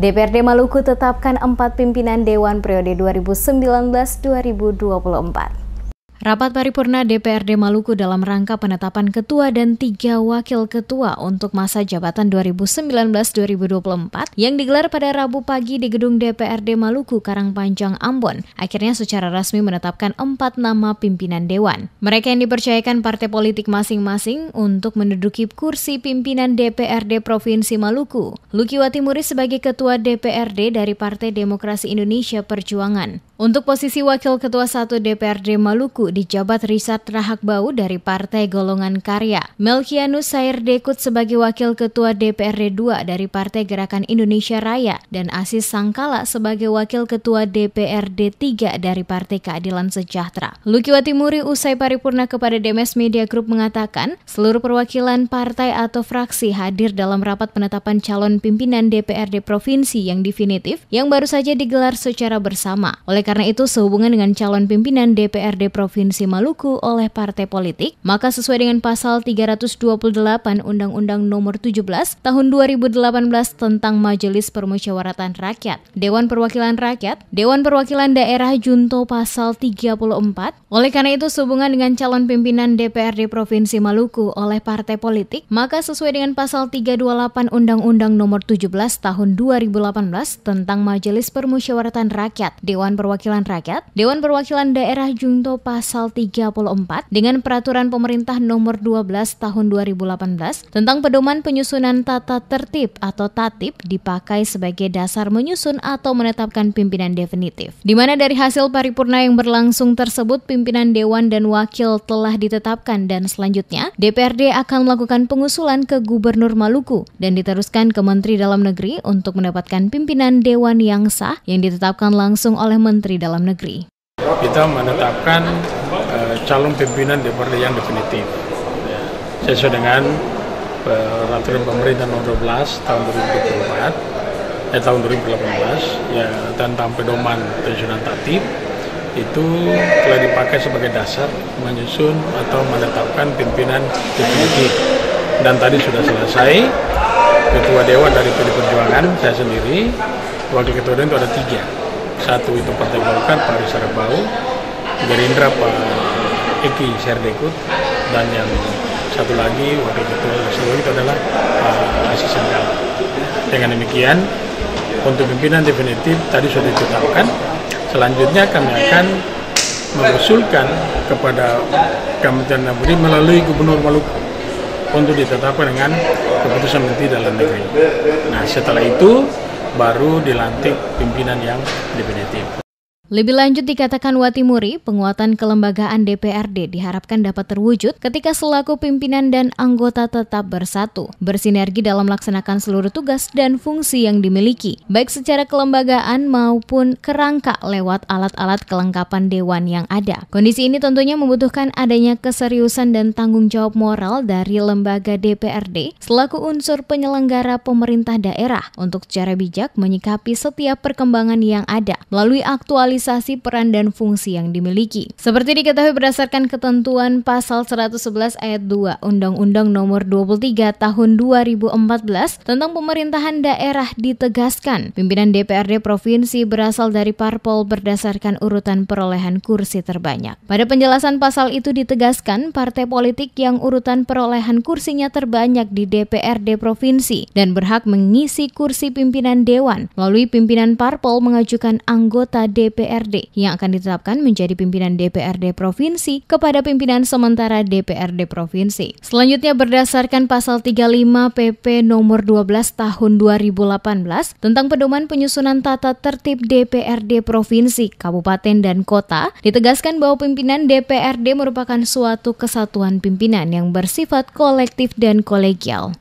DPRD Maluku tetapkan 4 pimpinan Dewan periode 2019-2024. Rapat paripurna DPRD Maluku dalam rangka penetapan ketua dan 3 wakil ketua untuk masa jabatan 2019-2024 yang digelar pada Rabu pagi di gedung DPRD Maluku, Karangpanjang, Ambon, akhirnya secara resmi menetapkan 4 nama pimpinan Dewan. Mereka yang dipercayakan partai politik masing-masing untuk menduduki kursi pimpinan DPRD Provinsi Maluku. Lucky Watimuri sebagai Ketua DPRD dari Partai Demokrasi Indonesia Perjuangan. Untuk posisi Wakil Ketua 1 DPRD Maluku dijabat Risat Rahakbau dari Partai Golongan Karya, Melkianus Sairdekut sebagai Wakil Ketua DPRD 2 dari Partai Gerakan Indonesia Raya, dan Asis Sangkala sebagai Wakil Ketua DPRD 3 dari Partai Keadilan Sejahtera. Lucky Watimuri usai paripurna kepada DMS Media Group mengatakan seluruh perwakilan partai atau fraksi hadir dalam rapat penetapan calon pimpinan DPRD Provinsi yang definitif yang baru saja digelar secara bersama. Oleh karena itu, sehubungan dengan calon pimpinan DPRD Provinsi Maluku oleh partai politik, maka sesuai dengan pasal 328 Undang-Undang Nomor 17 Tahun 2018 tentang Majelis Permusyawaratan Rakyat, Dewan Perwakilan Rakyat, Dewan Perwakilan Daerah Junto pasal 34. Oleh karena itu, sehubungan dengan calon pimpinan DPRD Provinsi Maluku oleh partai politik, maka sesuai dengan pasal 328 Undang-Undang Nomor 17 Tahun 2018 tentang Majelis Permusyawaratan Rakyat, Dewan Perwakilan Rakyat, Dewan Perwakilan Daerah Junto pasal 34 dengan Peraturan Pemerintah Nomor 12 Tahun 2018 tentang Pedoman Penyusunan Tata Tertib atau Tatip dipakai sebagai dasar menyusun atau menetapkan pimpinan definitif. Di mana dari hasil paripurna yang berlangsung tersebut, pimpinan Dewan dan Wakil telah ditetapkan dan selanjutnya DPRD akan melakukan pengusulan ke Gubernur Maluku dan diteruskan ke Menteri Dalam Negeri untuk mendapatkan pimpinan Dewan yang sah yang ditetapkan langsung oleh Menteri Dalam Negeri. Kita menetapkan calon pimpinan DPRD yang definitif sesuai dengan Peraturan Pemerintah Nomor 12 Tahun 2018 ya, tentang Pedoman Penyusunan Tatip itu telah dipakai sebagai dasar menyusun atau menetapkan pimpinan definitif. Dan tadi sudah selesai, Ketua Dewan dari PD Perjuangan, saya sendiri, Wakil Ketua Dewan itu ada 3. Satu itu Partai Golkar, Pak Risat Rahakbau, Gerindra Pak Eki Sairdekut, dan yang satu lagi Wakil Ketua itu adalah Pak Asis Sangkala. Dengan demikian, untuk pimpinan definitif tadi sudah ditetapkan. Selanjutnya kami akan mengusulkan kepada Kementerian Dalam Negeri melalui Gubernur Maluku untuk ditetapkan dengan keputusan Menteri Dalam Negeri. Nah, setelah itu baru dilantik pimpinan yang definitif. Lebih lanjut dikatakan Watimuri, penguatan kelembagaan DPRD diharapkan dapat terwujud ketika selaku pimpinan dan anggota tetap bersatu, bersinergi dalam melaksanakan seluruh tugas dan fungsi yang dimiliki, baik secara kelembagaan maupun kerangka lewat alat-alat kelengkapan Dewan yang ada. Kondisi ini tentunya membutuhkan adanya keseriusan dan tanggung jawab moral dari lembaga DPRD selaku unsur penyelenggara pemerintah daerah untuk secara bijak menyikapi setiap perkembangan yang ada melalui aktualisasi peran dan fungsi yang dimiliki. Seperti diketahui berdasarkan ketentuan pasal 111 ayat 2 Undang-Undang Nomor 23 Tahun 2014 tentang pemerintahan daerah ditegaskan, pimpinan DPRD Provinsi berasal dari parpol berdasarkan urutan perolehan kursi terbanyak. Pada penjelasan pasal itu ditegaskan, partai politik yang urutan perolehan kursinya terbanyak di DPRD Provinsi dan berhak mengisi kursi pimpinan Dewan melalui pimpinan parpol mengajukan anggota DPRD yang akan ditetapkan menjadi pimpinan DPRD Provinsi kepada pimpinan sementara DPRD Provinsi. Selanjutnya berdasarkan pasal 35 PP nomor 12 tahun 2018 tentang Pedoman Penyusunan Tata Tertib DPRD Provinsi, Kabupaten dan Kota, ditegaskan bahwa pimpinan DPRD merupakan suatu kesatuan pimpinan yang bersifat kolektif dan kolegial.